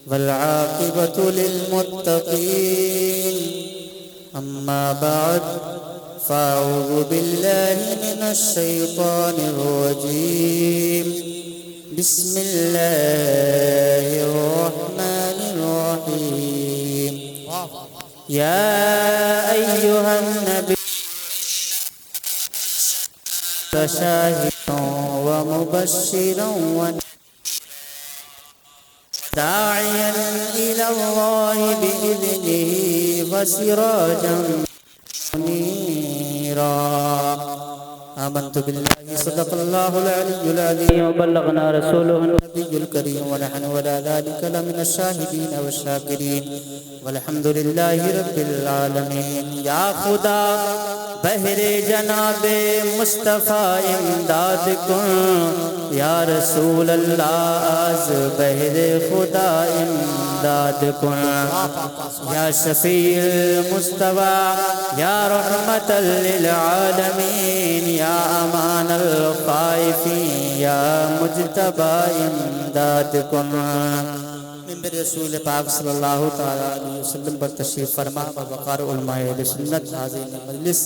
والعاقبة للمتقين. أما بعد فأعوذ بالله من الشيطان الرجيم. بسم الله الرحمن الرحيم. يا أيها النبي شاهدا ومبشرا وداعيا إلى الله بإذنه وسراجا منيرا. آمنت بالله صدق الله العلي العظيم وبلغنا رسوله النبي الكريم ونحن ولا ذلك لمن الشاهدين والشاكرين والحمد لله رب العالمين. یا خدا بہر جناب مصطفیٰ امداد کن، یا رسول اللہ از بہر خدا امداد کن. یا شفیع المصطفیٰ یا رحمت للعالمین، یا امان الخائفین، یا مجتبی امداد کن. منبر رسول پاک صلی اللہ علیہ وسلم پر تشریف فرما وقار علماء اہل سنت حاضرین مجلس،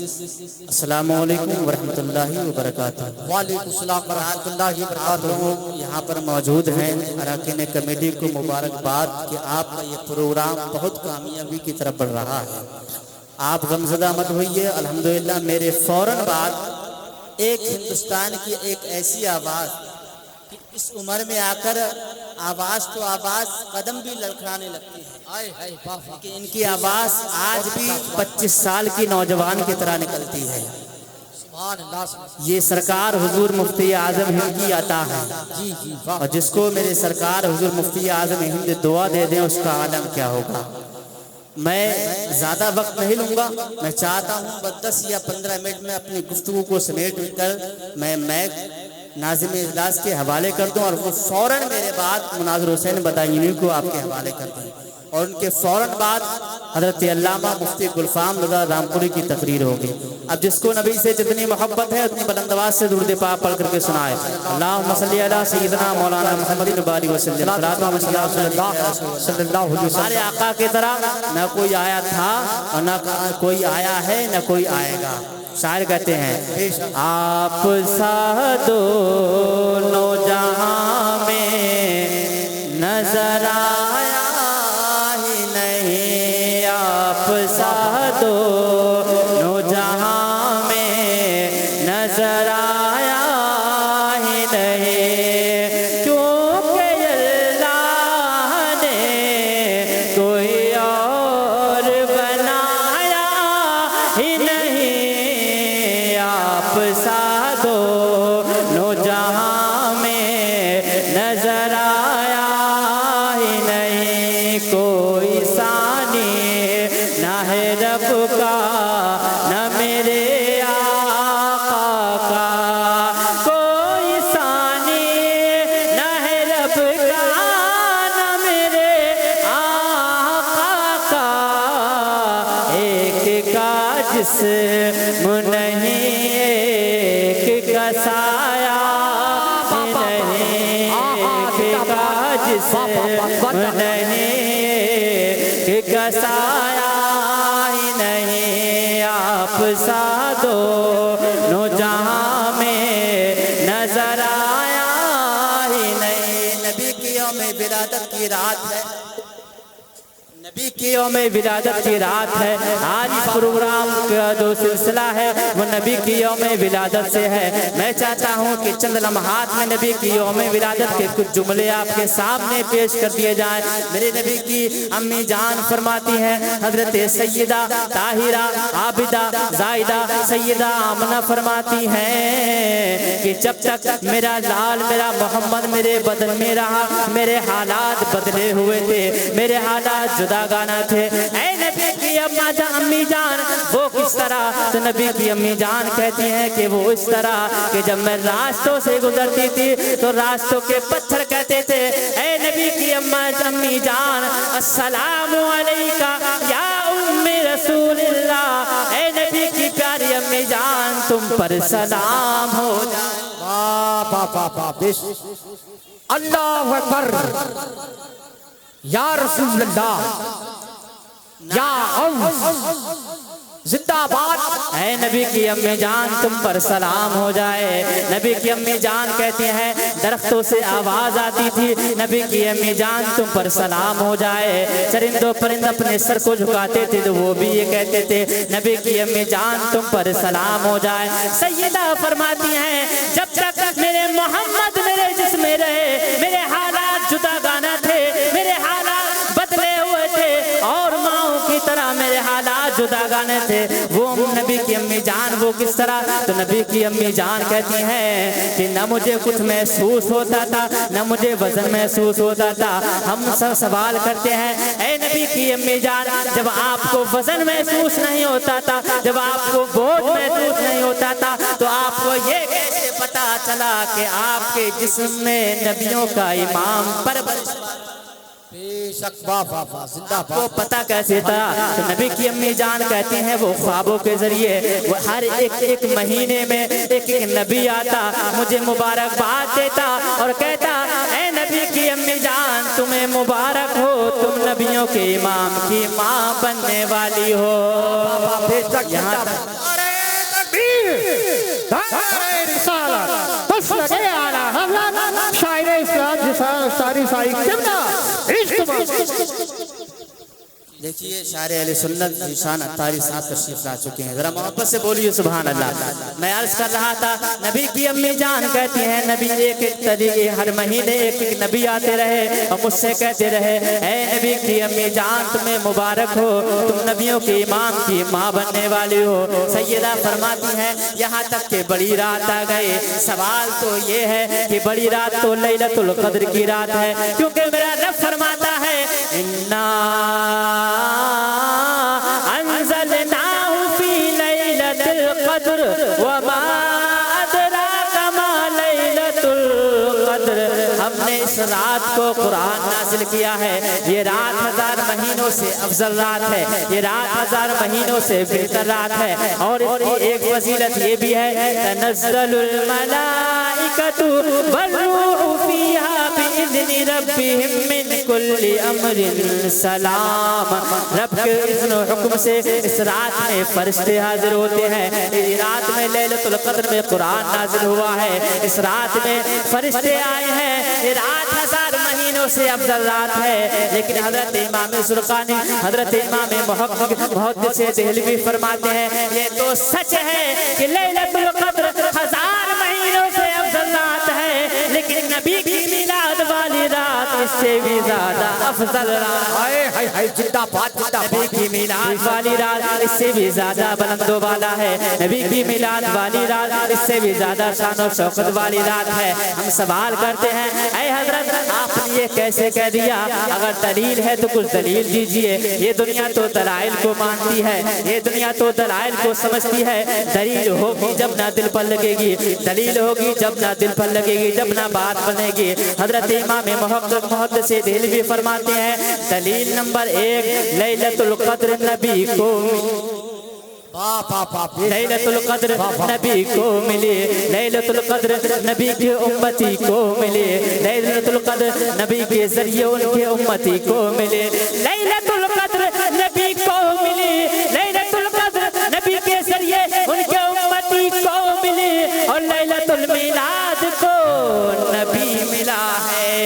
السلام علیکم ورحمۃ اللہ وبرکاتہ. وعلیکم السلام ورحمۃ اللہ وبرکاتہ. لوگ یہاں پر موجود ہیں، اراکین کمیٹی کو مبارکباد کہ آپ کا یہ پروگرام بہت کامیابی کی طرف بڑھ رہا ہے. آپ غمزدہ مت ہوئیے. الحمدللہ میرے فوراً بعد ایک ہندوستان کی ایک ایسی آواز کہ اس عمر میں آ کر آواز تو آواز قدم بھی لڑکھڑانے لگتی ہے، کہ ان کی آواز آج بھی 25 سال کی نوجوان کی طرح نکلتی ہے. یہ سرکار حضور مفتی اعظم ہند کی عطا ہے، اور جس کو میرے سرکار حضور مفتی اعظم ہند دعا دے دیں اس کا عالم کیا ہوگا. میں زیادہ وقت نہیں لوں گا. میں چاہتا ہوں بس 10 یا 15 منٹ میں اپنی گفتگو کو سمیٹ کر میں ناظم اجلاس کے حوالے کر دوں، اور وہ فوراً میرے بعد مناظر حسین بدایونی کو آپ کے حوالے کر دیں، اور ان کے فوراً بعد حضرت علامہ مفتی گلفام رضا رامپوری کی تقریر ہوگی. اب جس کو نبی سے جتنی محبت ہے اتنی بلند آواز سے درود پاک پڑھ کر کے سنائے. اللہم صلی علی سیدنا مولانا محمد بارک وسلم. ہمارے آقا کی طرح نہ کوئی آیا تھا اور نہ کوئی آیا ہے نہ کوئی آئے گا. شاعر کہتے ہیں آپ سا دونوں جہاں میں نظر آیا ہی نہیں، آپ سا دونوں جہاں میں نظر آیا ہی نہیں، کیونکہ اللہ نے کوئی اور بنایا ہی نہیں. آپ سا دونوں جہاں میں نظر آیا ہی نہیں، کوئی ثانی نہ ہے رب کا نہ میرے آقا کا، کوئی ثانی نہ ہے رب کا نہ میرے آقا کا. ایک کا جسم نہیں ایک کا سایہ نہیں، ایک کا جسم نہیں ایک کا سایہ ہی نہیں. آپ سا دونوں جہاں میں نظر آیا ہی نہیں. نبی کی یوم ولادت کی رات ہے، نبی کی یوم ولادت کی رات ہے. آج پروگرام کا جو سلسلہ ہے وہ نبی کی یوم ولادت سے ہے. میں چاہتا ہوں کہ چند لمحات میں نبی کی یوم ولادت کے کچھ جملے آپ کے سامنے پیش کر دیے جائیں. میرے نبی کی امی جان فرماتی ہیں، حضرت سیدہ طاہرہ عابدہ زاہدہ سیدہ آمنہ فرماتی ہیں کہ جب تک میرا لال میرا محمد میرے بدن میں رہا میرے حالات بدلے ہوئے تھے، میرے حالات جدا گانا تھے. اے نبی کی امی جان وہ کس طرح؟ تو نبی کی امی جان کہتی ہیں کہ وہ اس طرح کہ جب میں راستوں سے گزرتی تھی تو راستوں کے پتھر کہتے تھے اے نبی کی امی جان السلام علیکہ یا ام رسول اللہ، اے نبی کی پیاری امی جان تم پر سلام ہو جائے. اللہ اکبر. یا رسول اللہ، یا غوث زندہ باد۔ اے نبی کی امی جان تم پر سلام ہو جائے۔ نبی کی امی جان کہتی ہیں درختوں سے آواز آتی تھی نبی کی امی جان تم پر سلام ہو جائے۔ چرند و پرند اپنے سر کو جھکاتے تھے تو وہ بھی یہ کہتے تھے نبی کی امی جان تم پر سلام ہو جائے۔ سیدہ فرماتی ہیں جب تک میرے محمد میرے جسم میں رہے میرے حالات جدا گانا تھے، میرے حالات بدلے ہوئے تھے اور ماؤں کی طرح میرے حالات جدا گانے تھے۔ وہ نبی کی امی جان وہ کس طرح؟ تو نبی کی امی جان کہتی ہیں کہ نہ مجھے کچھ محسوس ہوتا تھا نہ مجھے وزن محسوس ہوتا تھا۔ ہم سب سوال کرتے ہیں اے نبی کی امی جان جب آپ کو وزن محسوس نہیں ہوتا تھا، جب آپ کو بوجھ محسوس نہیں ہوتا تھا تو آپ کو یہ کیسے پتا چلا کہ آپ کے جسم میں نبیوں کا امام پرورش بے شک واہ واہ واہ زندہ وہ باد۔ پتہ کیسے تھا؟ تو نبی کی امی جان کہتی ہیں وہ خوابوں کے ذریعے وہ ہر ایک مہینے میں ایک نبی آتا مجھے مبارکباد دیتا اور کہتا اے نبی کی امی جان تمہیں مبارک ہو، تم نبیوں کے امام کی ماں بننے والی ہو۔ بے شک یہاں زندہ تک باد۔ دائرہ رسالت مسلک اعلیٰ حضرت شاعر اسلام ساری قبلہ دیکھیے شاعر اہل سنت ذیشان اتاری صاحب تشریف لا چکے ہیں، ذرا محبت سے بولیے سبحان اللہ۔ میں عرض کر رہا تھا نبی کی امی جان کہتی ہیں نبی ایک طریقے ہر مہینے ایک نبی آتے رہے اور مجھ سے کہتے رہے اے نبی کی امی جان تمہیں مبارک ہو، تم نبیوں کے امام کی ماں بننے والی ہو۔ سیدہ فرماتی ہیں یہاں تک کہ بڑی رات آ گئے۔ سوال تو یہ ہے کہ بڑی رات تو لیلۃ القدر کی رات ہے، کیونکہ میرا رب فرماتا ہے اِنَّا انزلناه في ليلة القدر وما أدراك ما ليلة القدر۔ ہم نے اس رات کو قرآن نازل کیا ہے، یہ رات 1000 مہینوں سے افضل رات ہے، یہ رات 1000 مہینوں سے بہتر رات ہے۔ اور اس کی ایک فضیلت یہ بھی ہے تنزل الملائکۃ والروح فیہا بإذن ربہم من کل امر سلام۔ رب کے اذن و حکم سے اس رات میں فرشتے حاضر ہوتے ہیں۔ اس رات میں لیلۃ القدر میں قرآن نازل ہوا ہے، اس رات میں فرشتے آئے ہیں، یہ رات 1000 مہینوں سے افضل رات ہے۔ لیکن حضرت امام زرقانی حضرت امام محدث دہلوی فرماتے ہیں یہ تو سچ ہے کہ لیلۃ القدر 1000 مہینوں سے افضل رات ہے، لیکن نبی کی میلاد والی رات اس سے بھی زیادہ افضل رات ہے۔ زندہ باد زندہ نبی باد۔ کی میلاد والی رات اس سے بھی زیادہ بلند و بالا ہے، نبی کی میلاد والی رات اس سے بھی زیادہ شان و شوکت والی رات ہے۔ ہم سوال کرتے ہیں اے حضرت آپ نے یہ کیسے کہہ دیا؟ اگر دلیل ہے تو کچھ دلیل دیجئے۔ یہ دنیا تو دلائل کو مانتی ہے، یہ دنیا تو دلائل کو سمجھتی ہے۔ دلیل ہوگی جب نہ دل پر لگے گی، دلیل ہوگی جب نہ دل پر لگے گی، جب نہ بات بنے گی۔ حضرت امام محدث دہلوی فرماتے ہیں دلیل نمبر 1 لیلۃ القدر نبی کو لیلۃ القدر نبی کو ملی، لیلۃ القدر نبی کی امتی کو ملی، لیلۃ القدر نبی کے ذریعے ان کے امتی کو ملی، لیلۃ القدر نبی کو ملی، لیلۃ القدر نبی کے ذریعے ان کے امتی کو ملی، اور لیلۃ المیلاد کو نبی ملا ہے۔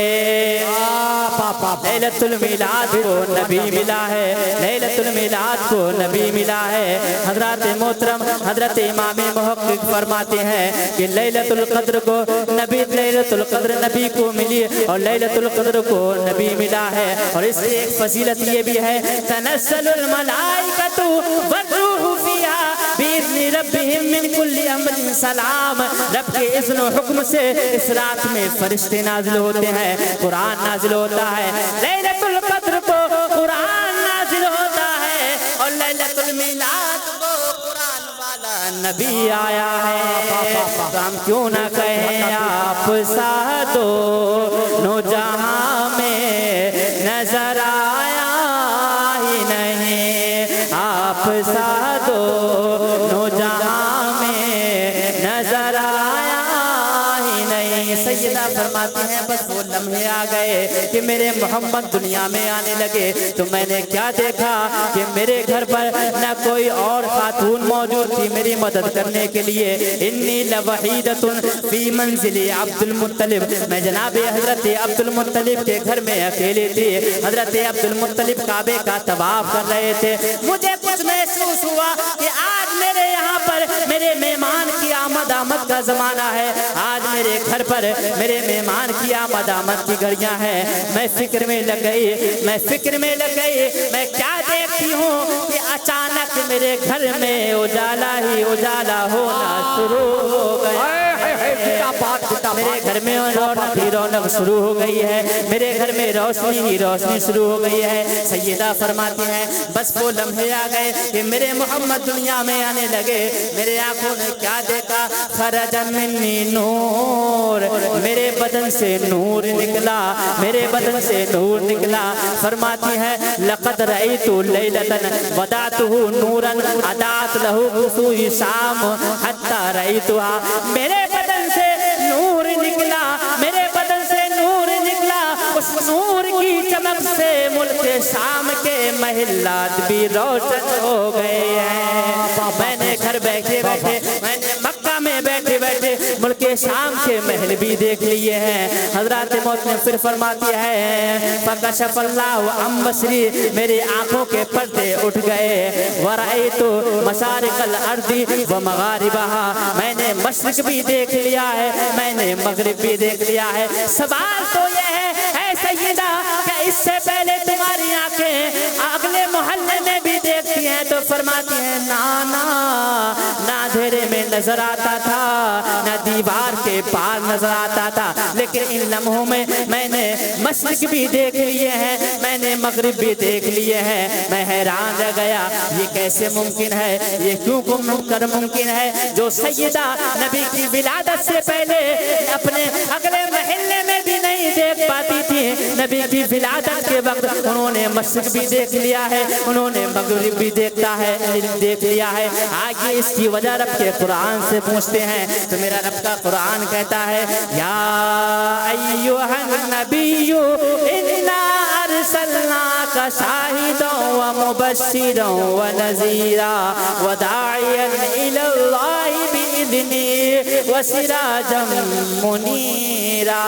لیلۃ المیلاد کو نبی ملا ہے، لیلۃ المیلاد کو نبی ملا ہے۔ حضرات محترم حضرت امام محقق فرماتے ہیں کہ لیلۃ القدر کو لیلۃ القدر نبی کو ملی اور لیلۃ القدر کو نبی ملا ہے۔ اور اس سے ایک فضیلت یہ بھی ہے تنزل الملائکۃ والروح فیہا بإذن ربہم من کل امر سلام۔ رب کے اذن و حکم سے اس رات میں فرشتے نازل ہوتے ہیں، قرآن نازل ہوتا ہے، لیلۃ القدر کو قرآن نازل ہوتا ہے، اور لیلۃ المیلاد کو قرآن والا نبی آیا ہے۔ تو ہم کیوں نہ کہیں آپ سا دونوں جہاں میں نظر آیا ہی نہیں، آپ سا دونوں جہاں میں نظر آیا ہی نہیں۔ سیدہ فرماتی ہیں بس وہ لمحے آ گئے کہ میرے محمد دنیا میں آنے لگے تو میں نے کیا دیکھا کہ میرے گھر پر نہ کوئی اور خاتون موجود تھی میری مدد کرنے کے لیے. انی لوحیدۃ فی منزل عبد المطلب, میں جناب حضرت عبد المطلب کے گھر میں اکیلے تھی. حضرت عبد المطلب کعبے کا طواف کر رہے تھے. مجھے کچھ محسوس ہوا کہ آج میرے یہاں پر میرے مہمان کی آمد کا زمانہ ہے. آج میرے گھر پر میرے مہمان کی آمد کی گھڑیاں ہیں. میں فکر میں لگ گئی, میں کیا دیکھتی ہوں کہ اچانک میرے گھر میں اجالا ہی اجالا ہونا شروع ہو گیا. میرے گھر میں رونق ہی رونق شروع ہو گئی ہے. میرے گھر میں روشنی ہی روشنی شروع ہو گئی ہے. سیدہ فرماتی ہیں بس وہ لمحے آ گئے کہ میرے محمد دنیا میں آنے لگے. میرے آنکھوں نے کیا دیکھا؟ خرج منی نور, میرے بدن سے نور نکلا, میرے بدن سے نور نکلا. فرماتی ہے لقد رأیت لیلۃ ودعتہ نورا اضاءت لہ خصوص شام حتی رأیتها. میرے بدن سے نور نکلا, میرے بدن سے نور نکلا. اس نور کی چمک سے ملک شام کے محلات بھی روشن ہو گئے ہیں. میں نے گھر بیٹھے بیٹھے, میں نے مکہ میں بیٹھے بیٹھے ملک شام کے محل بھی دیکھ لیے ہیں. حضرات موت نے پھر فرماتی ہے فکشف اللہ عن بصری, میری آنکھوں کے پردے اٹھ گئے. ورأیت مشارق الارض ومغاربها, میں نے مشرق بھی دیکھ لیا ہے, میں نے مغرب بھی دیکھ لیا ہے. سوال تو یہ ہے اے سیدہ کہ اس سے پہلے تمہاری آنکھیں اگلے محلے میں بھی دیکھتی ہیں؟ تو فرماتی ہیں نہ اندھیرے میں نظر آتا تھا, نہ دیوار کے پار نظر آتا تھا, لیکن ان لمحوں میں میں نے مشرق بھی دیکھ لیے ہیں, میں نے مغرب بھی دیکھ لیے ہیں. میں حیران رہ گیا یہ کیسے ممکن ہے, یہ کیوں ممکن ہے جو سیدہ نبی کی ولادت سے پہلے اپنے اگلے محلے میں بھی نہیں دیکھ پاتی تھی. نبی کی ولادت کے وقت انہوں نے مشرق بھی دیکھ لیا ہے, انہوں نے مغرب بھی دیکھ لیا ہے. آگے اس کی وجہ رب کے قرآن سے پوچھتے ہیں تو میرا رب کا قرآن کہتا ہے یا ایھا النبی انا ارسلناک شاہدا ومبشرا ونذیرا وداعیا الی اللہ باذنہ وسراجا منیرا.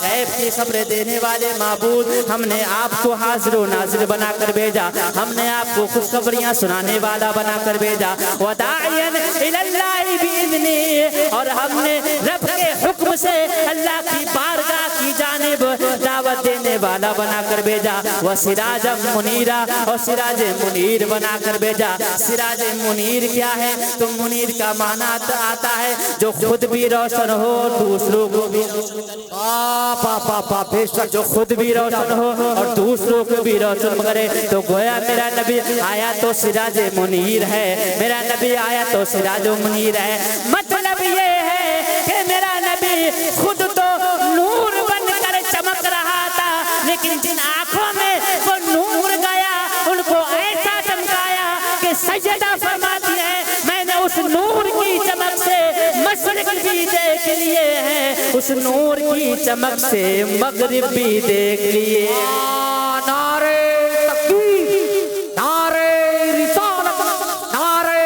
غیب کی خبریں دینے والے معبود, ہم نے آپ کو حاضر و ناظر بنا کر بھیجا, ہم نے آپ کو خوشخبریاں سنانے والا بنا کر بھیجا. وداعیا الی اللہ باذنہ, اور ہم نے رب کے حکم سے اللہ کی بارگاہ کی جانب دعوت دینے والا بنا کر بھیجا. وسراج منیرا, اور سراج منیر بنا کر بھیجا. سراج منیر کیا ہے؟ تو منیر کا معنی آتا ہے جو خود بھی روشن ہو دوسروں کو بھی جو خود بھی روشن ہو اور دوسروں کو بھی روشن کرے. تو گویا میرا نبی آیا تو سراج منیر ہے, میرا نبی آیا تو سراج منیر ہے. مطلب یہ ہے کہ میرا نبی خود تو نور بن کر چمک رہا تھا, لیکن جن آنکھوں میں وہ نور گیا ان کو ایسا چمکایا کہ سیدہ فرماتی ہے میں نے اس نور کی چمک سے مشرق بھی دیکھ لیے ہیں, اس نور کی چمک سے مغرب بھی دیکھ لیے. نعرہ تکبیر, نعرہ رسالت, نعرہ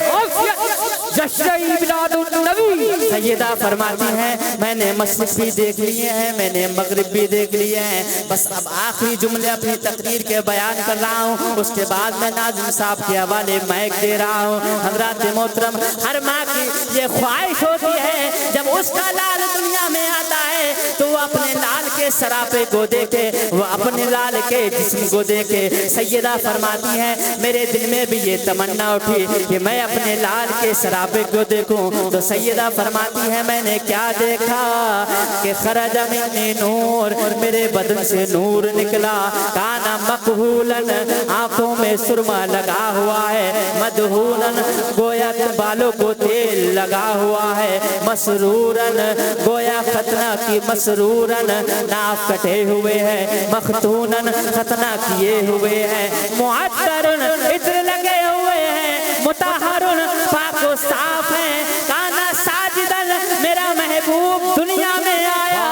غوثیت, جشن میلاد النبی. سیدہ فرماتی ہیں میں نے مشرق بھی دیکھ لیے ہیں, میں نے مغرب بھی دیکھ لیے ہیں. بس اب آخری جملے اپنی تقریر کے بیان کر رہا ہوں, اس کے بعد میں ناظم صاحب کے حوالے مائک دے رہا ہوں. حضرات محترم, ہر ماں کی یہ خواہش ہوتی ہے جب اس کا لال دنیا میں آتا ہے تو وہ اپنے لال کے سراپے کو دیکھے, وہ اپنے لال کے جسم کو دیکھے. سیدہ فرماتی ہیں میرے دل میں بھی یہ تمنا اٹھی کہ میں اپنے لال کے سراپے کو دیکھوں. تو سیدہ فرماتی ہے میں نے کیا دیکھا کہ خرج منی نور, میرے بدن سے نور نکلا. کانا مکحولن, آنکھوں میں سرما لگا ہوا ہے. مدہونن, گویا بالوں کو تیل لگا ہوا ہے. مسرورن, گویا ختنہ کی مسرورن, ناف کٹے ہوئے ہیں. مختونن, ختنہ کیے ہوئے ہیں. معطرن, عطر لگے ہوئے ہیں. مطہرن, پاک و صاف ہیں. کانا ساجدن, میرا محبوب دنیا میں آیا.